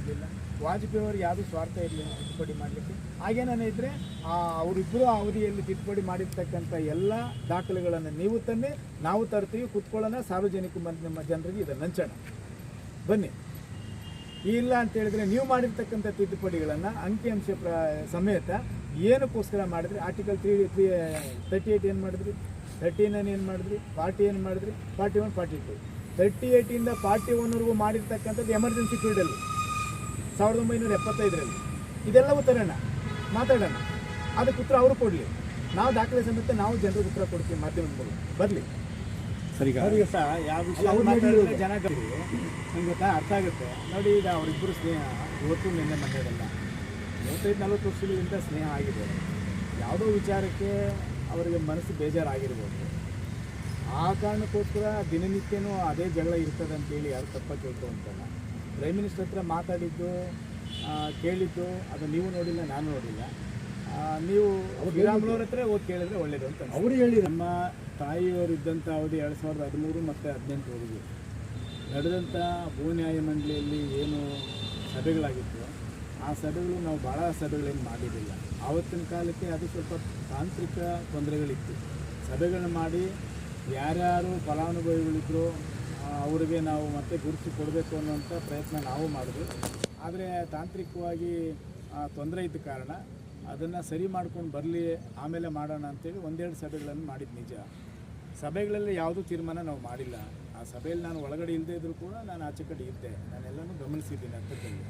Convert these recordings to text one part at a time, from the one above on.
ಇರಲಿಲ್ಲ. ವಾಜಪೇಯಿ ಅವ್ರಿಗೆ ಯಾವುದೂ ಸ್ವಾರ್ಥ ಇರಲಿಲ್ಲ ತಿದ್ದುಪಡಿ ಮಾಡಲಿಕ್ಕೆ. ಹಾಗೇನೇ ಇದ್ದರೆ ಅವರಿಬ್ಬರು ಅವಧಿಯಲ್ಲಿ ತಿದ್ದುಪಡಿ ಮಾಡಿರ್ತಕ್ಕಂಥ ಎಲ್ಲ ದಾಖಲೆಗಳನ್ನು ನೀವು ತನ್ನಿ, ನಾವು ತರ್ತೀವಿ, ಕುತ್ಕೊಳ್ಳೋಣ, ಸಾರ್ವಜನಿಕ ನಮ್ಮ ಜನರಿಗೆ ಇದನ್ನು ಹಂಚೋಣ, ಬನ್ನಿ. ಇಲ್ಲ ಅಂತ ಹೇಳಿದ್ರೆ ನೀವು ಮಾಡಿರ್ತಕ್ಕಂಥ ತಿದ್ದುಪಡಿಗಳನ್ನು ಅಂಕಿಅಂಶ ಸಮೇತ ಏನಕ್ಕೋಸ್ಕರ ಮಾಡಿದ್ರಿ? ಆರ್ಟಿಕಲ್ 38 ಏನು ಮಾಡಿದ್ರಿ, 39 ಏನು ಮಾಡಿದ್ರಿ, 40 ಏನು ಮಾಡಿದ್ರಿ, 41, 42, 38ಇಂದ 41ವರೆಗೂ ಮಾಡಿರ್ತಕ್ಕಂಥದ್ದು ಎಮರ್ಜೆನ್ಸಿ ಪೀರಿಯಡಲ್ಲಿ 1975ರಲ್ಲಿ. ಇದೆಲ್ಲವೂ ತರೋಣ, ಮಾತಾಡೋಣ, ಅದಕ್ಕೆ ಉತ್ತರ ಅವರು ಕೊಡಲಿ, ನಾವು ದಾಖಲೆ ಸಮೇತ ನಾವು ಜನರಿಗೆ ಉತ್ತರ ಕೊಡ್ತೀವಿ, ಮಾಧ್ಯಮಗಳು ಬರಲಿ. ಸರಿ ಸಹ ಯಾವ ವಿಷಯ ಮಾತಾಡಿದ್ರೆ ಜನ ನಂಗೆ ಗೊತ್ತಾ ಅರ್ಥ ಆಗುತ್ತೆ ನೋಡಿ. ಈಗ ಅವರಿಬ್ಬರು ಸ್ನೇಹ ಇವತ್ತು ನಿನ್ನೆ ಮಾತಾಡಲ್ಲ, 35-40 ವರ್ಷಗಳಿಂದ ಸ್ನೇಹ ಆಗಿದೆ. ಯಾವುದೋ ವಿಚಾರಕ್ಕೆ ಅವರಿಗೆ ಮನಸ್ಸು ಬೇಜಾರಾಗಿರ್ಬೋದು, ಆ ಕಾರಣಕ್ಕೋಸ್ಕರ ದಿನನಿತ್ಯನೂ ಅದೇ ಜಗಳ ಇರ್ತದೆ ಅಂತೇಳಿ ಯಾರು ತಪ್ಪಾಗಿ ಕೇಳ್ಕೊಂತಲ್ಲ. ಪ್ರೈಮ್ ಮಿನಿಸ್ಟರ್ ಹತ್ರ ಮಾತಾಡಿದ್ದು ಕೇಳಿದ್ದು ಅದು ನೀವು ನೋಡಿಲ್ಲ, ನಾನು ನೋಡಿಲ್ಲ. ನೀವು ಶ್ರೀರಾಮುಲವ್ರ ಹತ್ರ ಹೋಗಿ ಕೇಳಿದ್ರೆ ಒಳ್ಳೇದು ಅಂತ ಅವರು ಹೇಳಿ. ನಮ್ಮ ತಾಯಿಯವರು ಇದ್ದಂಥ ಅವಧಿ 2013 ಮತ್ತು 2018ವರೆಗೂ ನಡೆದಂಥ ಭೂ ನ್ಯಾಯ ಮಂಡಳಿಯಲ್ಲಿ ಏನು ಸಭೆಗಳಾಗಿತ್ತು, ಆ ಸಭೆಗಳು ನಾವು ಭಾಳ ಸಭೆಗಳೇನು ಮಾಡಿರಲಿಲ್ಲ. ಆವತ್ತಿನ ಕಾಲಕ್ಕೆ ಅದು ಸ್ವಲ್ಪ ತಾಂತ್ರಿಕ ತೊಂದರೆಗಳಿತ್ತು. ಸಭೆಗಳನ್ನ ಮಾಡಿ ಯಾರ್ಯಾರು ಫಲಾನುಭವಿಗಳಿದ್ರು ಅವರಿಗೆ ನಾವು ಮತ್ತೆ ಗುರುತು ಕೊಡಬೇಕು ಅನ್ನುವಂಥ ಪ್ರಯತ್ನ ನಾವು ಮಾಡಿದ್ವಿ. ಆದರೆ ತಾಂತ್ರಿಕವಾಗಿ ತೊಂದರೆ ಇದ್ದ ಕಾರಣ ಅದನ್ನು ಸರಿ ಮಾಡ್ಕೊಂಡು ಬರಲಿ, ಆಮೇಲೆ ಮಾಡೋಣ ಅಂತೇಳಿ 1-2 ಸಭೆಗಳನ್ನು ಮಾಡಿದ್ದು ನಿಜ. ಸಭೆಗಳಲ್ಲಿ ಯಾವುದೂ ತೀರ್ಮಾನ ನಾವು ಮಾಡಿಲ್ಲ. ಆ ಸಭೆಯಲ್ಲಿ ನಾನು ಒಳಗಡೆ ಇಲ್ಲದೇ ಇದ್ದರೂ ಕೂಡ ನಾನು ಆಚೆ ಕಡೆ ಇದ್ದೆ, ನಾನೆಲ್ಲನೂ ಗಮನಿಸಿದ್ದೀನಿ ಅರ್ಥದಲ್ಲಿ.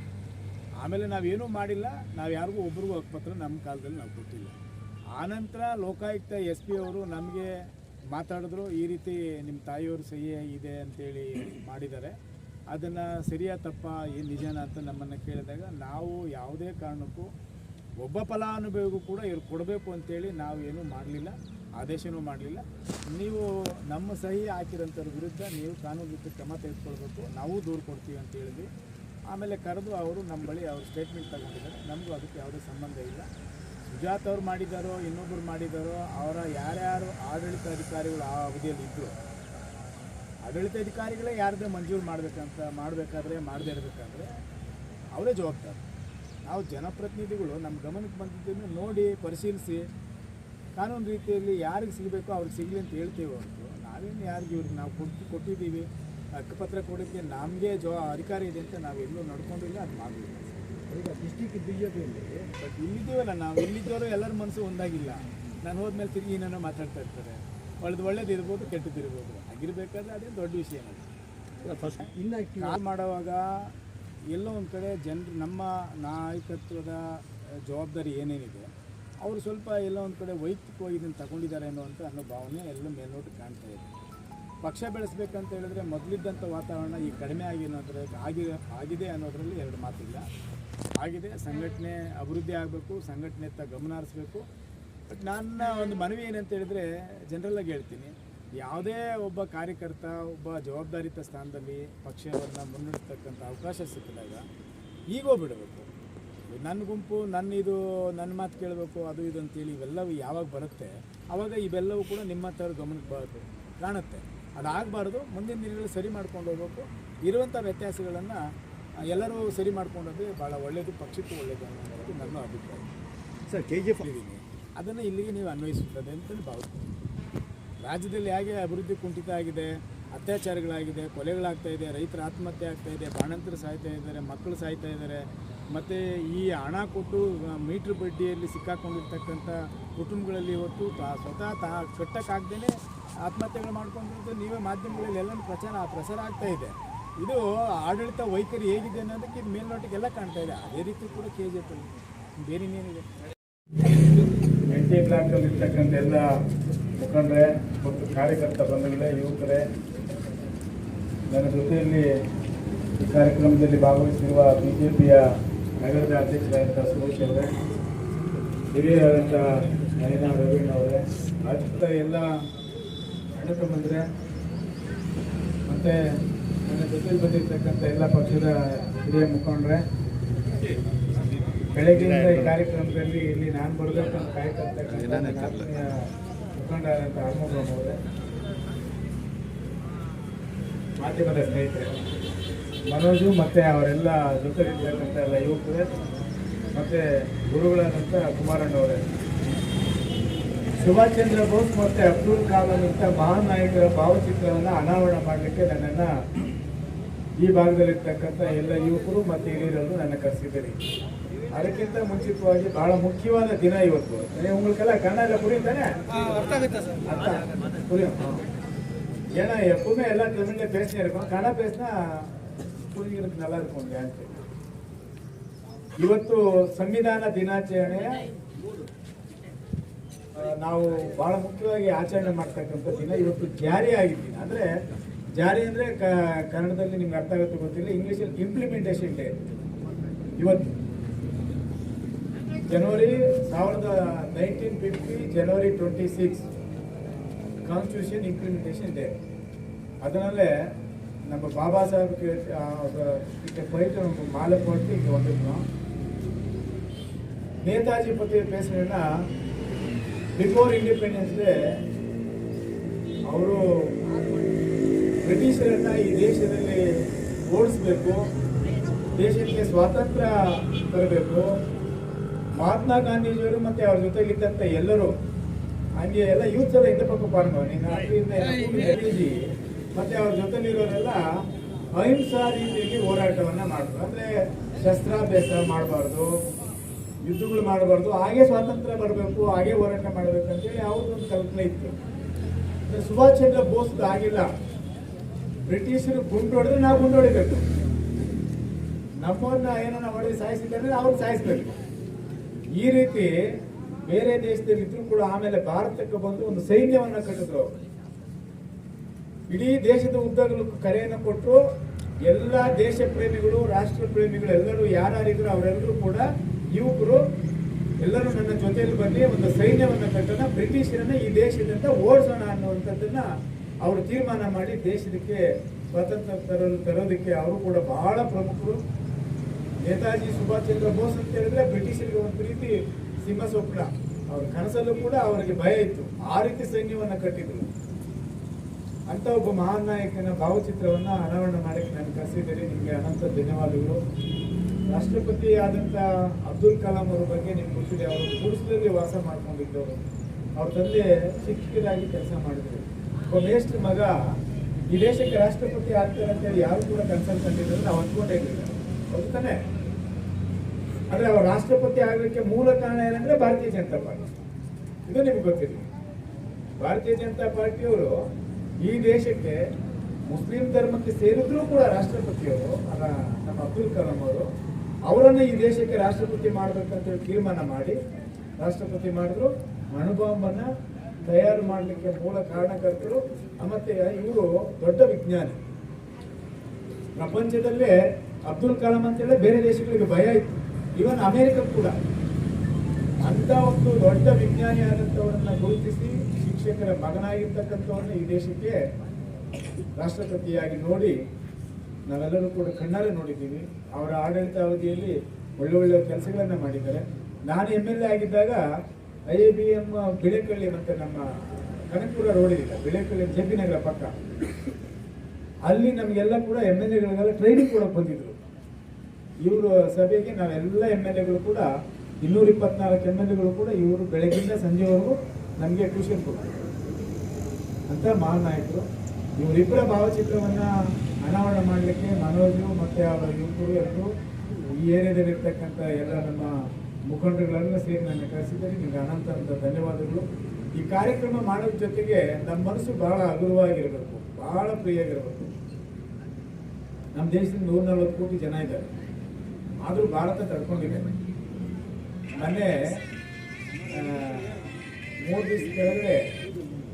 ಆಮೇಲೆ ನಾವೇನೂ ಮಾಡಿಲ್ಲ, ನಾವು ಯಾರಿಗೂ ಒಬ್ರಿಗೂ ಹಕ್ಕುಪತ್ರ ನಮ್ಮ ಕಾಲದಲ್ಲಿ ನಾವು ಕೊಟ್ಟಿಲ್ಲ. ಆನಂತರ ಲೋಕಾಯುಕ್ತ SP ಅವರು ನಮಗೆ ಮಾತಾಡಿದ್ರು, ಈ ರೀತಿ ನಿಮ್ಮ ತಾಯಿಯವರು ಸಹಿ ಇದೆ ಅಂತೇಳಿ ಮಾಡಿದ್ದಾರೆ, ಅದನ್ನು ಸರಿಯಾ ತಪ್ಪ ಏನು ನಿಜಾನ ಅಂತ ನಮ್ಮನ್ನು ಕೇಳಿದಾಗ ನಾವು ಯಾವುದೇ ಕಾರಣಕ್ಕೂ ಒಬ್ಬ ಫಲಾನುಭವಿಗೂ ಕೂಡ ಇವ್ರು ಕೊಡಬೇಕು ಅಂತೇಳಿ ನಾವು ಏನೂ ಮಾಡಲಿಲ್ಲ, ಆದೇಶನೂ ಮಾಡಲಿಲ್ಲ. ನೀವು ನಮ್ಮ ಸಹಿ ಹಾಕಿರೋಂಥವ್ರ ವಿರುದ್ಧ ನೀವು ಕಾನೂನು ರೀತಿ ಕ್ರಮ ತೆಗೆದುಕೊಳ್ಬೇಕು, ನಾವು ದೂರು ಕೊಡ್ತೀವಿ ಅಂತ ಹೇಳಿದ್ವಿ. ಆಮೇಲೆ ಕರೆದು ಅವರು ನಮ್ಮ ಬಳಿ ಅವ್ರ ಸ್ಟೇಟ್ಮೆಂಟ್ ತಗೊಂಡಿದ್ದಾರೆ. ನಮಗೂ ಅದಕ್ಕೆ ಯಾವುದೇ ಸಂಬಂಧ ಇಲ್ಲ. ಸುಜಾತ್ ಅವ್ರು ಮಾಡಿದ್ದಾರೋ ಇನ್ನೊಬ್ಬರು ಮಾಡಿದ್ದಾರೋ, ಅವರ ಯಾರ್ಯಾರು ಆಡಳಿತ ಅಧಿಕಾರಿಗಳು ಆ ಅವಧಿಯಲ್ಲಿ ಇದ್ದರು, ಆಡಳಿತ ಅಧಿಕಾರಿಗಳೇ ಯಾರದೇ ಮಂಜೂರು ಮಾಡಬೇಕಾದ್ರೆ ಮಾಡದೇ ಇರಬೇಕಾದ್ರೆ ಅವರೇ ಜವಾಬ್ದಾರಿ. ನಾವು ಜನಪ್ರತಿನಿಧಿಗಳು ನಮ್ಮ ಗಮನಕ್ಕೆ ಬಂದಿದ್ದನ್ನು ನೋಡಿ ಪರಿಶೀಲಿಸಿ ಕಾನೂನು ರೀತಿಯಲ್ಲಿ ಯಾರಿಗೆ ಸಿಗಬೇಕೋ ಅವ್ರಿಗೆ ಸಿಗಲಿ ಅಂತ ಹೇಳ್ತೀವಿ ಹೊರತು ನಾವೇನು ಯಾರಿಗೆ ಇವ್ರಿಗೆ ನಾವು ಕೊಟ್ಟಿದ್ದೀವಿ ಹಕ್ಕುಪತ್ರ ಕೊಡೋಕ್ಕೆ ನಮಗೆ ಅಧಿಕಾರ ಇದೆ ಅಂತ ನಾವೆಲ್ಲೂ ನಡ್ಕೊಂಡಿಲ್ಲ, ಅದು ಮಾಡಲಿಲ್ಲ. ಈಗ ಡಿಸ್ಟಿಕ್ BJPಯಲ್ಲಿ ಬಟ್ ಇಲ್ಲಿದ್ದೀವಲ್ಲ ನಾವು, ಇಲ್ಲಿದ್ದವರು ಎಲ್ಲರ ಮನಸ್ಸು ಒಂದಾಗಿಲ್ಲ. ನಾನು ಹೋದ್ಮೇಲೆ ತಿರುಗಿ ಏನೇನೋ ಮಾತಾಡ್ತಾ ಇರ್ತಾರೆ, ಒಳ್ಳೇದು ಇರ್ಬೋದು, ಕೆಟ್ಟದಿರ್ಬೋದು. ಆಗಿರಬೇಕಾದ್ರೆ ಅದೇ ದೊಡ್ಡ ವಿಷಯ. ಫಸ್ಟ್ ಇನ್ನು ಮಾಡುವಾಗ ಎಲ್ಲೋ ಒಂದು ಕಡೆ ಜನರು ನಮ್ಮ ನಾಯಕತ್ವದ ಜವಾಬ್ದಾರಿ ಏನೇನಿದೆ ಅವರು ಸ್ವಲ್ಪ ಎಲ್ಲೋ ಒಂದು ಕಡೆ ವೈಯಕ್ತಿಕವಾಗಿ ಇದನ್ನು ತಗೊಂಡಿದ್ದಾರೆ ಅನ್ನೋ ಭಾವನೆ ಎಲ್ಲ ಮೇಲ್ನೋಟಕ್ಕೆ ಕಾಣ್ತಾ ಇದೆ. ಪಕ್ಷ ಬೆಳೆಸಬೇಕಂತ ಹೇಳಿದ್ರೆ ಮೊದಲಿದ್ದಂಥ ವಾತಾವರಣ ಈಗ ಕಡಿಮೆ ಆಗಿದೆ ಅನ್ನೋದರಲ್ಲಿ ಎರಡು ಮಾತಿಲ್ಲ. ಆಗಿದೆ, ಸಂಘಟನೆ ಅಭಿವೃದ್ಧಿ ಆಗಬೇಕು, ಸಂಘಟನೆಯತ್ತ ಗಮನ ಹರಿಸಬೇಕು. ಬಟ್ ನನ್ನ ಒಂದು ಮನವಿ ಏನಂತ ಹೇಳಿದ್ರೆ ಜನರಲ್ಲಾಗಿ ಹೇಳ್ತೀನಿ, ಯಾವುದೇ ಒಬ್ಬ ಕಾರ್ಯಕರ್ತ ಒಬ್ಬ ಜವಾಬ್ದಾರಿತ ಸ್ಥಾನದಲ್ಲಿ ಪಕ್ಷವನ್ನು ಮುನ್ನಡೆಸ್ತಕ್ಕಂಥ ಅವಕಾಶ ಸಿಕ್ಕಿದಾಗ ಈಗೋ ಬಿಡಬೇಕು. ನನ್ನ ಗುಂಪು ನನ್ನ ಮಾತು ಕೇಳಬೇಕು ಅದು ಇದು ಅಂತೇಳಿ ಇವೆಲ್ಲವೂ ಯಾವಾಗ ಬರುತ್ತೆ ಆವಾಗ ಇವೆಲ್ಲವೂ ಕೂಡ ನಿಮ್ಮ ಥರ ಗಮನಕ್ಕೆ ಕಾಣುತ್ತೆ. ಅದಾಗಬಾರ್ದು. ಮುಂದಿನ ದಿನಗಳಲ್ಲಿ ಸರಿ ಮಾಡ್ಕೊಂಡು ಹೋಗ್ಬೇಕು. ಇರುವಂಥ ವ್ಯತ್ಯಾಸಗಳನ್ನು ಎಲ್ಲರೂ ಸರಿ ಮಾಡ್ಕೊಂಡೋದ್ರೆ ಭಾಳ ಒಳ್ಳೆಯದು, ಪಕ್ಷಕ್ಕೂ ಒಳ್ಳೆಯದು ಅನ್ನೋದು ನನ್ನ ಅಭಿಪ್ರಾಯ. ಸರ್ KGF ಇದ್ದೀನಿ, ಅದನ್ನು ಇಲ್ಲಿಗೆ ನೀವು ಅನ್ವಯಿಸುತ್ತದೆ ಅಂತೇಳಿ ಭಾವಿಸ್ತೀನಿ. ರಾಜ್ಯದಲ್ಲಿ ಹೇಗೆ ಅಭಿವೃದ್ಧಿ ಕುಂಠಿತ ಆಗಿದೆ, ಅತ್ಯಾಚಾರಗಳಾಗಿದೆ, ಕೊಲೆಗಳಾಗ್ತಾಯಿದೆ, ರೈತರ ಆತ್ಮಹತ್ಯೆ ಆಗ್ತಾಯಿದೆ, ಬಾಣಂತರು ಸಾಯ್ತಾ ಇದ್ದಾರೆ, ಮಕ್ಕಳು ಸಾಯ್ತಾ ಇದ್ದಾರೆ, ಮತ್ತು ಈ ಹಣ ಕೊಟ್ಟು ಮೀಟ್ರ್ ಬಡ್ಡಿಯಲ್ಲಿ ಸಿಕ್ಕಾಕೊಂಡಿರ್ತಕ್ಕಂಥ ಕುಟುಂಬಗಳಲ್ಲಿ ಇವತ್ತು ಸ್ವತಃ ಕಟ್ಟಕ್ಕಾಗ್ದೇ ಆತ್ಮಹತ್ಯೆಗಳು ಮಾಡ್ಕೊಂಡಿದ್ದು ನೀವೇ ಮಾಧ್ಯಮಗಳಲ್ಲಿ ಎಲ್ಲನೂ ಪ್ರಸಾರ ಆಗ್ತಾಯಿದೆ. ಇದು ಆಡಳಿತ ವೈಖರಿ ಹೇಗಿದೆ ಅನ್ನೋದಕ್ಕೆ ಇದು ಮೇಲ್ನೋಟಕ್ಕೆಲ್ಲ ಕಾಣ್ತಾ ಇದೆ. ಅದೇ ರೀತಿ ಕೂಡ KGF ಅಲ್ಲಿ ಬೇರೆ ಇನ್ನೇನಿದೆ. ಬ್ಲಾಕಲ್ಲಿ ಇರ್ತಕ್ಕಂಥ ಎಲ್ಲ ಮುಖಂಡರೇ ಮತ್ತು ಕಾರ್ಯಕರ್ತ ಬಂಧುಗಳೇ, ಯುವಕರೇ, ನನ್ನ ಜೊತೆಯಲ್ಲಿ ಈ ಕಾರ್ಯಕ್ರಮದಲ್ಲಿ ಭಾಗವಹಿಸಿರುವ BJPಯ ನಗರದ ಅಧ್ಯಕ್ಷರಾದಂಥ ಸುರೇಶ್ ಅವರೇ, ಹಿರಿಯರಾದಂಥ ನಯನಾ ರವೀಣ್ ಅವರೇ, ರಾಜ್ಯದ ಎಲ್ಲ ಅಣ್ಣ ತಮ್ಮಂದಿರೇ, ಮತ್ತು ನನ್ನ ಜೊತೆಯಲ್ಲಿ ಬಂದಿರತಕ್ಕಂಥ ಎಲ್ಲ ಪಕ್ಷದ ಹಿರಿಯ ಮುಖಂಡರೇ, ಬೆಳಗ್ಗೆಯಿಂದ ಈ ಕಾರ್ಯಕ್ರಮದಲ್ಲಿ ಇಲ್ಲಿ ನಾನು ಬರಬೇಕಂತ ಕಾಯ್ತಿರ್ತಕ್ಕಂಥ ಮುಖಂಡರಾದಂಥ ಆರ್ಮೋಗ್ರಾಮ್ ಅವರೇ, ಮಾಧ್ಯಮದ ಸ್ನೇಹಿತರೆ, ಮನೋಜು ಮತ್ತು ಅವರೆಲ್ಲ ಜೊತೆಗಿರ್ತಕ್ಕಂಥ ಎಲ್ಲ ಯುವಕರೇ ಮತ್ತು ಗುರುಗಳಾದಂಥ ಕುಮಾರಣ್ಣವರೇ, ಸುಭಾಷ್ ಚಂದ್ರ ಬೋಸ್ ಮತ್ತು ಅಬ್ದುಲ್ ಕಲಾಂ ಅಂತ ಮಹಾನ್ ನಾಯಕರ ಭಾವಚಿತ್ರವನ್ನು ಅನಾವರಣ ಮಾಡಲಿಕ್ಕೆ ನನ್ನನ್ನು ಈ ಭಾಗದಲ್ಲಿರ್ತಕ್ಕಂಥ ಎಲ್ಲ ಯುವಕರು ಮತ್ತು ಹಿರಿಯರನ್ನು ನನ್ನ ಕರೆಸಿದ್ದೀರಿ. ಅದಕ್ಕಿಂತ ಮುಂಚಿತವಾಗಿ ಬಹಳ ಮುಖ್ಯವಾದ ದಿನ ಇವತ್ತು. உங்களுக்கெಲ್ಲ ಕನ್ನಡ ಎಲ್ಲ புரியுதானே? ಅರ್ಥ புரியும். ஏன்னா எப்பவுமே எல்லாம் தமிழ்ல பேசினே இருக்கோம், ಕನ್ನಡ பேசினா புரிஞ்சுக்கிறதுக்கு நல்லா இருக்கும் ಅಂತ. ಇವತ್ತು ಸಂವಿಧಾನ ದಿನಾಚರಣೆಯ ನಾವು ಬಹಳ ಮುಖ್ಯವಾಗಿ ಆಚರಣೆ ಮಾಡ್ತಕ್ಕಂಥ ದಿನ. ಇವತ್ತು ಜಾರಿ ಆಗಿದ್ದೀನಿ, ಅಂದರೆ ಜಾರಿ ಅಂದರೆ ಕನ್ನಡದಲ್ಲಿ ನಿಮ್ಗೆ ಅರ್ಥ ಆಗುತ್ತೆ ಗೊತ್ತಿಲ್ಲ, ಇಂಗ್ಲೀಷಲ್ಲಿ ಇಂಪ್ಲಿಮೆಂಟೇಷನ್ ಡೇ. ಇವತ್ತು ಜನವರಿ 1950 ಜನವರಿ 26 ಕಾನ್ಸ್ಟಿಟ್ಯೂಷನ್ ಇಂಪ್ಲಿಮೆಂಟೇಷನ್ ಡೇ. அதனால நம்ம பாபா சாஹிப் போயிட்டு நம்ம மாலை போட்டு இங்கே வந்துருக்கோம். நேதாஜி பற்றி பேசுனேன்னா, ಬಿಫೋರ್ ಇಂಡಿಪೆಂಡೆನ್ಸ್ ಡೇ ಅವರು ಬ್ರಿಟಿಷರನ್ನು ಈ ದೇಶದಲ್ಲಿ ಓಡಿಸಬೇಕು, ದೇಶಕ್ಕೆ ಸ್ವಾತಂತ್ರ್ಯ ತರಬೇಕು. ಮಹಾತ್ಮ ಗಾಂಧೀಜಿಯವರು ಮತ್ತು ಅವ್ರ ಜೊತೆಗಿದ್ದಂಥ ಎಲ್ಲರೂ ಹಂಗೆ ಎಲ್ಲ ಯೂತ್ಸ್ ಎಲ್ಲ ಹಿಂದೆ ಪಕ್ಕ ಪಾಲ್ಗೊ ಗಾಂಧೀಜಿ ಮತ್ತು ಅವ್ರ ಜೊತೆಲಿರೋರೆಲ್ಲ ಅಹಿಂಸಾ ರೀತಿಯಲ್ಲಿ ಹೋರಾಟವನ್ನು ಮಾಡಿದ್ರು. ಅಂದರೆ ಶಸ್ತ್ರಾಭ್ಯಾಸ ಮಾಡಬಾರ್ದು, ಯುದ್ಧಗಳು ಮಾಡಬಾರ್ದು, ಹಾಗೆ ಸ್ವಾತಂತ್ರ್ಯ ಬರಬೇಕು, ಹಾಗೆ ಹೋರಾಟ ಮಾಡಬೇಕಂತೇಳಿ ಅವ್ರದ್ದೊಂದು ಕಲ್ಪನೆ ಇತ್ತು. ಸುಭಾಷ್ ಚಂದ್ರ ಬೋಸ್ ಆಗಿಲ್ಲ. ಬ್ರಿಟಿಷರು ಗುಂಡು ಹೊಡೆದ್ರೆ ನಾವು ಗುಂಡು ಹೊಡಿಬೇಕು, ನಮ್ಮನ್ನ ಏನನ್ನ ಹೊಡೆದು ಸಾಯಿಸಿದ್ರೆ ಅವ್ರನ್ನ ಸಾಯಿಸ್ಬೇಕು. ಈ ರೀತಿ ಬೇರೆ ದೇಶದಲ್ಲಿ ಇದ್ರು ಕೂಡ ಆಮೇಲೆ ಭಾರತಕ್ಕೆ ಬಂದು ಒಂದು ಸೈನ್ಯವನ್ನ ಕಟ್ಟಿದ್ರು. ಇಡೀ ದೇಶದ ಉದ್ದಗಲು ಕರೆಯನ್ನು ಕೊಟ್ಟು ಎಲ್ಲ ದೇಶ ಪ್ರೇಮಿಗಳು, ರಾಷ್ಟ್ರ ಪ್ರೇಮಿಗಳು ಎಲ್ಲರೂ ಯಾರಿದ್ರು ಅವರೆಲ್ಲರೂ ಕೂಡ ಯುವಕರು ಎಲ್ಲರೂ ನನ್ನ ಜೊತೆಯಲ್ಲಿ ಬಂದು ಒಂದು ಸೈನ್ಯವನ್ನು ಕಟ್ಟೋಣ, ಬ್ರಿಟಿಷರನ್ನ ಈ ದೇಶದಿಂದ ಓಡಿಸೋಣ ಅನ್ನುವಂಥದ್ದನ್ನ ಅವರು ತೀರ್ಮಾನ ಮಾಡಿ ದೇಶಕ್ಕೆ ಸ್ವಾತಂತ್ರ್ಯ ತರೋದಕ್ಕೆ ಅವರು ಕೂಡ ಬಹಳ ಪ್ರಮುಖರು. ನೇತಾಜಿ ಸುಭಾಷ್ ಚಂದ್ರ ಬೋಸ್ ಅಂತ ಹೇಳಿದ್ರೆ ಬ್ರಿಟಿಷರಿಗೆ ಒಂದು ರೀತಿ ಸಿಂಹ ಸ್ವಪ್ನ, ಅವ್ರ ಕನಸಲ್ಲೂ ಕೂಡ ಅವರಿಗೆ ಭಯ ಇತ್ತು. ಆ ರೀತಿ ಸೈನ್ಯವನ್ನ ಕಟ್ಟಿದ್ರು. ಅಂತ ಒಬ್ಬ ಮಹಾನ್ ನಾಯಕನ ಭಾವಚಿತ್ರವನ್ನ ಅನಾವರಣ ಮಾಡಕ್ಕೆ ನಾನು ಕರೆಸಿದ್ದೇನೆ. ನಿಮಗೆ ಅನಂತ ಧನ್ಯವಾದಗಳು. ರಾಷ್ಟ್ರಪತಿ ಆದಂಥ ಅಬ್ದುಲ್ ಕಲಾಂ ಅವರ ಬಗ್ಗೆ ನಿಮ್ಗೆ ಗೊತ್ತಿದೆ. ಅವರು ಗುಡಿಸಲಲ್ಲಿ ವಾಸ ಮಾಡ್ಕೊಂಡಿದ್ದವರು. ಅವ್ರ ತಂದೆ ಶಿಕ್ಷಕರಾಗಿ ಕೆಲಸ ಮಾಡಿದ್ರು. ಒಬ್ಬ ಮೇಷ್ಟ್ರ ಮಗ ಈ ದೇಶಕ್ಕೆ ರಾಷ್ಟ್ರಪತಿ ಆಗ್ತಾರೆ ಅಂತೇಳಿ ಯಾರು ಕೂಡ ಕನ್ಸಲ್ಟ್ ಕಂಡಿದ್ರು ನಾವು ಅಂದ್ಕೊಂಡೇ ಇರಲಿಲ್ಲ, ಹೌದು ತಾನೆ? ಆದರೆ ಅವ್ರು ರಾಷ್ಟ್ರಪತಿ ಆಗಲಿಕ್ಕೆ ಮೂಲ ಕಾರಣ ಏನಂದ್ರೆ ಭಾರತೀಯ ಜನತಾ ಪಾರ್ಟಿ. ಇದು ನಿಮ್ಗೆ ಗೊತ್ತಿದೆ. ಭಾರತೀಯ ಜನತಾ ಪಾರ್ಟಿಯವರು ಈ ದೇಶಕ್ಕೆ ಮುಸ್ಲಿಂ ಧರ್ಮಕ್ಕೆ ಸೇರಿದ್ರು ಕೂಡ ರಾಷ್ಟ್ರಪತಿಯವರು ನಮ್ಮ ಅಬ್ದುಲ್ ಕಲಾಂ ಅವರು ಅವರನ್ನು ಈ ದೇಶಕ್ಕೆ ರಾಷ್ಟ್ರಪತಿ ಮಾಡಬೇಕಂತ ತೀರ್ಮಾನ ಮಾಡಿ ರಾಷ್ಟ್ರಪತಿ ಮಾಡಿದ್ರು. ಅಣುಬಾಂಬನ್ನ ತಯಾರು ಮಾಡಲಿಕ್ಕೆ ಮೂಲ ಕಾರಣಕರ್ತರು. ಮತ್ತೆ ಇವರು ದೊಡ್ಡ ವಿಜ್ಞಾನಿ. ಪ್ರಪಂಚದಲ್ಲೇ ಅಬ್ದುಲ್ ಕಲಾಂ ಅಂತೇಳಿ ಬೇರೆ ದೇಶಗಳಿಗೆ ಭಯ ಇತ್ತು, ಇವನ್ ಅಮೆರಿಕ ಕೂಡ. ಅಂತ ಒಂದು ದೊಡ್ಡ ವಿಜ್ಞಾನಿ ಆದಂಥವರನ್ನ ಗುರುತಿಸಿ ಶಿಕ್ಷಕರ ಮಗನಾಗಿರ್ತಕ್ಕಂಥವ್ರನ್ನ ಈ ದೇಶಕ್ಕೆ ರಾಷ್ಟ್ರಪತಿಯಾಗಿ ನೋಡಿ ನಾವೆಲ್ಲರೂ ಕೂಡ ಕಣ್ಣಾರೆ ನೋಡಿದ್ದೀವಿ. ಅವರ ಆಡಳಿತ ಅವಧಿಯಲ್ಲಿ ಒಳ್ಳೆ ಕೆಲಸಗಳನ್ನ ಮಾಡಿದ್ದಾರೆ. ನಾನು MLA ಆಗಿದ್ದಾಗ IIBM ಬಿಳೆಕಳ್ಳಿ ಮತ್ತು ನಮ್ಮ ಕನಕಪುರ ರೋಡ್ ಇದೆ, ಬಿಳೆಕಳ್ಳಿ JP ನಗರ ಪಕ್ಕ, ಅಲ್ಲಿ ನಮಗೆಲ್ಲ ಕೂಡ MLAಗಳಿಗೆಲ್ಲ ಟ್ರೈನಿಂಗ್ ಕೂಡ ಬಂದಿದ್ರು. ಇವರು ಸಭೆಗೆ ನಾವೆಲ್ಲ MLAಗಳು ಕೂಡ 224 MLAಗಳು ಕೂಡ ಇವರು ಬೆಳಗ್ಗಿಂದ ಸಂಜೆವರೆಗೂ ನಮಗೆ ಟ್ಯೂಷನ್ ಕೊಡ್ತಾರೆ ಅಂತ ಮಹಾನ್ ನಾಯಕರು. ಇವರಿಬ್ಬರ ಭಾವಚಿತ್ರವನ್ನ ಅನಾವರಣ ಮಾಡಲಿಕ್ಕೆ ಮನೋಜು ಮತ್ತು ಅವರ ಯುವಕರು ಎಲ್ಲರೂ ಈ ಏರಿಯಾದಲ್ಲಿರ್ತಕ್ಕಂಥ ಎಲ್ಲ ನಮ್ಮ ಮುಖಂಡರುಗಳೆಲ್ಲ ಸೇರಿ ನನ್ನ ಕರೆಸಿದ್ದಾರೆ. ನಿಮಗೆ ಅನಂತ ಧನ್ಯವಾದಗಳು. ಈ ಕಾರ್ಯಕ್ರಮ ಮಾಡೋದ್ರ ಜೊತೆಗೆ ನಮ್ಮ ಮನಸ್ಸು ಬಹಳ ಹಗುರವಾಗಿರಬೇಕು, ಬಹಳ ಪ್ರಿಯ ಆಗಿರಬೇಕು. ನಮ್ಮ ದೇಶದಲ್ಲಿ 140 ಕೋಟಿ ಜನ ಇದ್ದಾರೆ, ಆದರೂ ಭಾರತ ತಡ್ಕೊಂಡಿದೆ. ಮೊನ್ನೆ 3 ದಿವಸ ಕೆಳಗಡೆ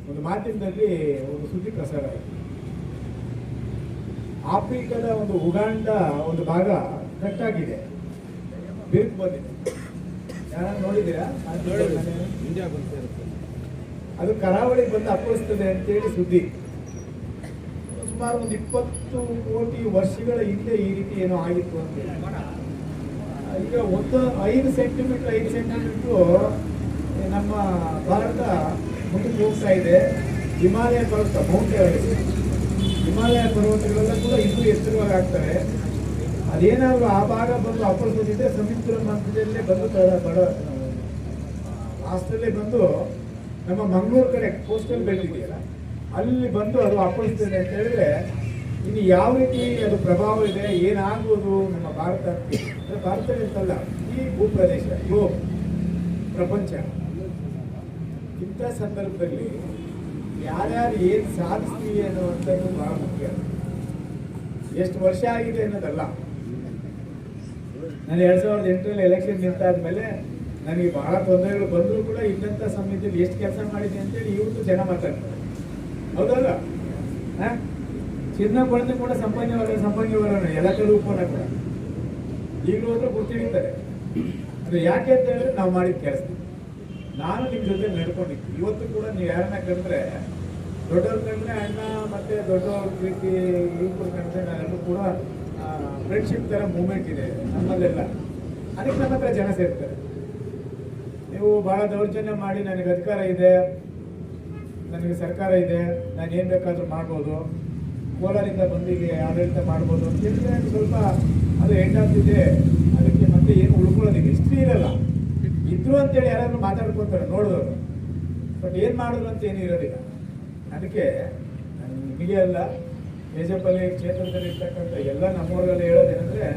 ಒಂದು ಮಾಧ್ಯಮದಲ್ಲಿ ಒಂದು ಸುದ್ದಿ ಪ್ರಸಾರ ಆಯಿತು. ಆಫ್ರಿಕಾದ ಒಂದು ಉಗಾಂಡ ಒಂದು ಭಾಗ ಕಟ್ಟಾಗಿದೆ, ಬಿರುಕು ಬಂದಿದೆ. ಯಾರು ನೋಡಿದ್ದೀರಾ? ಇಂಡಿಯಾ ಬರ್ತಾ ಇರುತ್ತೆ, ಅದು ಕರಾವಳಿಗೆ ಬಂದು ಅಪ್ಪಳಿಸ್ತದೆ ಅಂತೇಳಿ ಸುದ್ದಿ. ಸುಮಾರು ಒಂದು 20 ಕೋಟಿ ವರ್ಷಗಳ ಹಿಂದೆ ಈ ರೀತಿ ಏನೋ ಆಗಿತ್ತು ಅಂತ. ಈಗ 5 ಸೆಂಟಿಮೀಟರ್ ನಮ್ಮ ಭಾರತ ಮುಂದಕ್ಕೆ ಹೋಗ್ತಾ ಇದೆ. ಹಿಮಾಲಯ ಪರ್ವತ, ಮೌಂಟ್ ಎವರೆಸ್ಟ್, ಹಿಮಾಲಯ ಪರ್ವತಗಳೆಲ್ಲ ಕೂಡ ಇನ್ನೂ ಎತ್ತರವಾಗಿ ಆಗ್ತವೆ. ಅದೇನಾದ್ರು ಆ ಭಾಗ ಬಂದು ಅಪ್ಪಳಿಸೋದಿದ್ರೆ ಸಮುದ್ರ ಮಧ್ಯದಲ್ಲೇ ಬಂದು ಬಡ ಲಾಸ್ಟಲ್ಲೇ ಬಂದು ನಮ್ಮ ಮಂಗಳೂರು ಕಡೆ ಕೋಸ್ಟಲ್ ಬೆಲ್ಟ್ ಇದೆಯಲ್ಲ ಅಲ್ಲಿ ಬಂದು ಅದು ಅಪ್ಪಳಿಸ್ತದೆ ಅಂತ ಹೇಳಿದ್ರೆ ಇನ್ನು ಯಾವ ರೀತಿ ಅದು ಪ್ರಭಾವ ಇದೆ, ಏನಾಗ್ಬೋದು ನಮ್ಮ ಭಾರತ ಅಂದ್ರೆ ಭಾರತ ಅಂತಲ್ಲ, ಈ ಭೂಪ್ರದೇಶ ಗ್ಲೋಬ್ ಪ್ರಪಂಚ. ಇಂಥ ಸಂದರ್ಭದಲ್ಲಿ ಯಾರ್ಯಾರು ಏನು ಸಾಧಿಸ್ತೀವಿ ಅನ್ನುವಂಥದ್ದು ಬಹಳ ಮುಖ್ಯ. ಎಷ್ಟು ವರ್ಷ ಆಗಿದೆ ಅನ್ನೋದಲ್ಲ. ನಾನು 2008ರಲ್ಲಿ ಎಲೆಕ್ಷನ್ ನಿಂತಾದ್ಮೇಲೆ ನನಗೆ ಬಹಳ ತೊಂದರೆಗಳು ಬಂದರೂ ಕೂಡ ಇನ್ನಂಥ ಸಮಯದಲ್ಲಿ ಎಷ್ಟು ಕೆಲಸ ಮಾಡಿದೆ ಅಂತೇಳಿ ಇವತ್ತು ಜನ ಮಾತಾಡ್ತಾರೆ. ಹೌದಲ್ಲ? ಚಿನ್ನ ಕೊಡದೆ ಕೂಡ ಸಂಪಂಗಿ ವರ ಎಲ್ಲ ಕಡೆ ಉಪನ ಕೂಡ ಈಗಲೂ ಹೋದ್ರೆ ಗುರ್ತಿಡಿತಾರೆ. ಅದು ಯಾಕೆ ಅಂತ ಹೇಳಿದ್ರೆ ನಾವು ಮಾಡಿದ ಕೆಲಸ. ನಾನು ನಿಮ್ಮ ಜೊತೆ ನಡ್ಕೊಂಡಿದ್ದೆ. ಇವತ್ತು ಕೂಡ ನೀವು ಯಾರನ್ನ ಕಂಡ್ರೆ, ದೊಡ್ಡವ್ರು ಕಂಡ್ರೆ ಅಣ್ಣ, ಮತ್ತೆ ದೊಡ್ಡವ್ರ ರೀತಿ ಇವ್ರು ಕಂಡ್ರೆ ನಾನೆಲ್ಲರೂ ಕೂಡ ಫ್ರೆಂಡ್ಶಿಪ್ ಥರ ಮೂಮೆಂಟ್ ಇದೆ ನಮ್ಮಲ್ಲೆಲ್ಲ. ಅದಕ್ಕೆ ನಮ್ಮ ಹತ್ರ ಜನ ಸೇರ್ತಾರೆ. ನೀವು ಭಾಳ ದೌರ್ಜನ್ಯ ಮಾಡಿ ನನಗೆ ಅಧಿಕಾರ ಇದೆ, ನನಗೆ ಸರ್ಕಾರ ಇದೆ, ನಾನು ಏನು ಬೇಕಾದರೂ ಮಾಡ್ಬೋದು, ಕೋಲಾರಿಂದ ಬಂದು ಇಲ್ಲಿ ಆಡಳಿತ ಮಾಡ್ಬೋದು ಅಂತ ಹೇಳಿದ್ರೆ ಸ್ವಲ್ಪ ಅದು ಎಂಡಾಗ್ತಿದೆ. ಅದಕ್ಕೆ ಮತ್ತೆ ಏನು ಉಳ್ಕೊಳ್ಳೋದಿಲ್ಲ, ಹಿಸ್ಟ್ರಿ ಇರಲ್ಲ. ಇದ್ರು ಅಂತೇಳಿ ಯಾರಾದ್ರೂ ಮಾತಾಡ್ಕೊತಾರೆ ನೋಡಿದವರು, ಬಟ್ ಏನು ಮಾಡಿದ್ರು ಅಂತ ಏನು ಇರೋದಿಲ್ಲ. ಅದಕ್ಕೆ ನಿಮಗೆ ಅಲ್ಲ, ಬೇಜಪಲ್ಲಿ ಕ್ಷೇತ್ರದಲ್ಲಿ ಇರ್ತಕ್ಕಂಥ ಎಲ್ಲ ನಮ್ಮೂರಲ್ಲಿ ಹೇಳೋದೇನೆಂದ್ರೆ,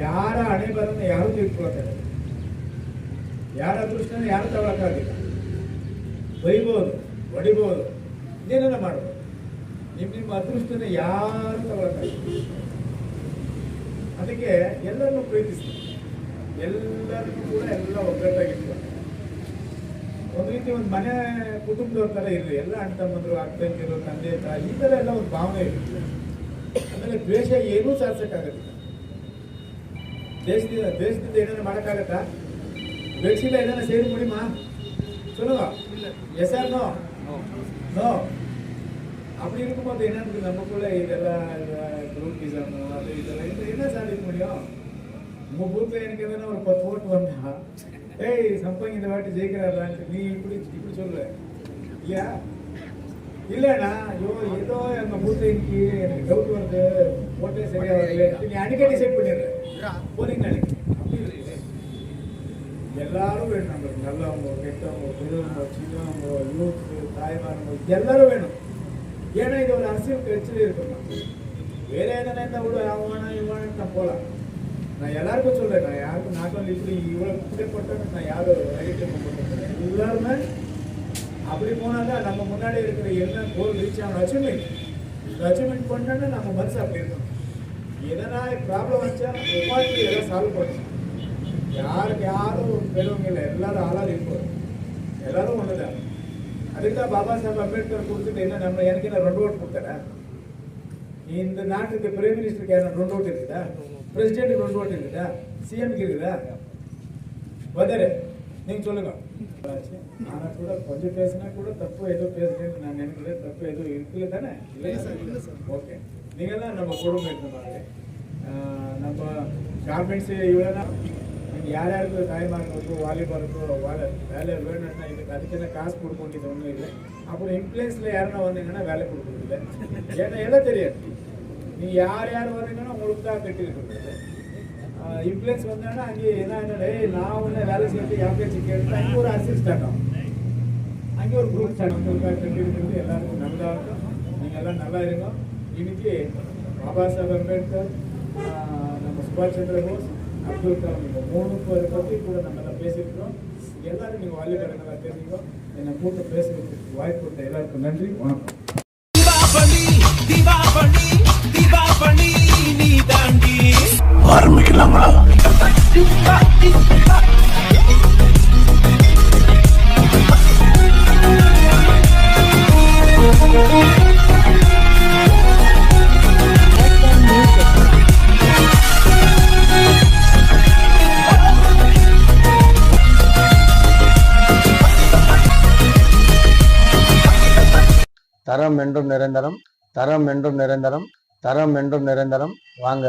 ಯಾರ ಹಣೆ ಬರನ್ನ ಯಾರೂ ತಿಳ್ಕೊಳ್ತಾರೆ, ಯಾರ ಅದೃಷ್ಟನ ಯಾರು ತಗೊಳಕ್ಕಾಗಿಲ್ಲ. ಬೈಬೋದು, ಹೊಡಿಬೋದು, ಇನ್ನೇನ ಮಾಡ್ಬೋದು, ನಿಮ್ಮ ಅದೃಷ್ಟನ ಯಾರು ತಗೊಳಕ್ಕಾಗಿಲ್ಲ. ಅದಕ್ಕೆ ಎಲ್ಲರನ್ನೂ ಪ್ರೀತಿಸ್ತೀವಿ, ಎಲ್ಲರಿಗೂ ಕೂಡ ಎಲ್ಲ ಒಗ್ಗಟ್ಟಾಗಿತ್ತು. ಒಂದು ರೀತಿ ಒಂದು ಮನೆ ಕುಟುಂಬದವ್ರ ಥರ ಇರಲಿ, ಎಲ್ಲ ಅಣ್ಣ ತಮ್ಮಂದ್ರು, ಅಕ್ಕಂದಿರು, ತಂದೆ ತಾಯಿ, ಈ ಥರ ಎಲ್ಲ ಒಂದು ಭಾವನೆ ಇರುತ್ತೆ. ಆಮೇಲೆ ದ್ವೇಷ ಏನೂ ಸಾಧಿಸೋಕ್ಕಾಗತ್ತಿಲ್ಲ. ದೇಶದಿಂದ ಏನಾದ್ರು ಮಾಡೋಕ್ಕಾಗತ್ತಾ? ಬೆಳೆಸಿಲ್ಲ ಏನಾರ ಸೇರಿ ಮುಡಿಮ சொல்லுங்க. Yes or no? நோ. அப்படி இருக்கும்போது என்னன்னு நமக்குள்ள இதெல்லாம் குரூப்பிசம் அது இதெல்லாம் என்ன சாதிக்க முடியும்? உங்க பூத்துல எனக்கு எதனா ஒரு 10 ஓட்டு வந்தா, ஏய் சம்பங்க இந்த வாட்டி ஜெயிக்கிறாரான்ட்டு நீ இப்படி சொல்லுவ இல்லையா? இல்லைண்ணா, ஐயோ ஏதோ எங்க பூத்துல இன்னைக்கு எனக்கு டவுட் வருது, ஓட்டே சரியா வரல, நீ அடிக்கடி டிசைட் பண்ணிடுற போலிங் நினைக்க. எல்லாரும் வேணும் நம்மளுக்கு, நல்லவங்க, கெட்டவங்க, பெரியவங்க, சின்னவங்க, யூத், தாய்மாரங்க, எல்லாரும் வேணும். ஏன்னா இது ஒரு அரசியல் கட்சியில இருக்கணும். வேற என்னன்னா கூட அவனா இவனா போலாம். நான் எல்லாருக்கும் சொல்றேன், நான் யாருக்கும் நாட்கள் இப்படி இவ்வளவு இப்படிப்பட்ட நான் யாரும் எல்லாருமே அப்படி போனாதான் நம்ம முன்னாடி இருக்கிற என்ன கோல் ரீச் ஆகணும், அச்சீவ்மெண்ட் பண்ணா நம்ம மனசு அப்படி இருக்கும். எதனா ப்ராப்ளம் வச்சா உட்காந்து எல்லாம் சால்வ் பண்ணும். யாருக்கு யாரும் பெரியவங்க இல்லை, எல்லாரும் ஆளாக இருக்கும், எல்லாரும் ஒண்ணுதான். அதுக்குதான் பாபா சாஹேப் அம்பேத்கர் கொடுத்துட்டு என்ன, நம்ம எனக்கு என்ன 2 ஓட்டு கொடுத்தாரா? இந்த நாட்டுக்கு பிரைம் மினிஸ்டருக்கு யாரும் 2 ஓட்டு இருக்குதா? பிரசிடென்ட்டுக்கு 2 ஓட்டு இருக்குதா? சிஎம்க்கு இருக்குதா? வதரு நீங்க சொல்லுங்க. ஆனா கூட கொஞ்சம் பேசினா கூட தப்பு ஏதோ பேசுறேன்னு நான் நினைக்கல, தப்பு ஏதோ இருக்குல்ல தானே? ஓகே, நீங்க தான் நம்ம குடும்பம் இருந்த மாதிரி நம்ம கார்மெண்ட்ஸ் இவ்வளோனா யாராருக்கு தாய்மார்களுக்கோ வாலிபாருக்கோ வேலை வேணும்னா இதுக்கு அதுக்கு காசு கொடுக்க ஒன்றும் இல்லை. அப்புறம் இன்ஃப்ளூயன்ஸில் யாருன்னா வந்தீங்கன்னா வேலை கொடுக்குறதில்ல. ஏன்னா எல்லாம் தெரியாது, நீ யார் வர்றீங்கன்னா உங்களுக்கு தான் கட்டிருக்கிறது. இன்ஃப்ளூயன்ஸ் வந்தாங்கன்னா அங்கே என்ன, நான் ஒன்று வேலை செய்யறது யார் பேச்சு கேட்டு அங்கே ஒரு அரசியல் ஸ்டார்ட் ஆகும், அங்கே ஒரு குரூப் ஸ்டார்ட். உங்களுக்காக கட்டிருக்கிறது எல்லாருக்கும் நல்லா இருக்கும், நீங்கள் எல்லாம் நல்லா இருக்கும். இன்னைக்கு பாபா சாஹேப் அம்பேத்கர், நம்ம சுபாஷ் சந்திர போஸ், அப்துல் கலாம், இந்த 3 பேரை பற்றி கூட நம்ம எல்லாம் பேசியிருக்கிறோம். எல்லாரும் நீங்கள் வாலிபர்களாக தெரிஞ்சுக்கோ. என்னை கூட்ட பேசுறதுக்கு வாய்ப்பு கொடுத்த எல்லாருக்கும் நன்றி, வணக்கம். ஆரம்பிக்கலாங்களா? தரம் என்றும் நிரந்தரம், தரம் என்றும் நிரந்தரம், தரம் என்றும் நிரந்தரம். வாங்க.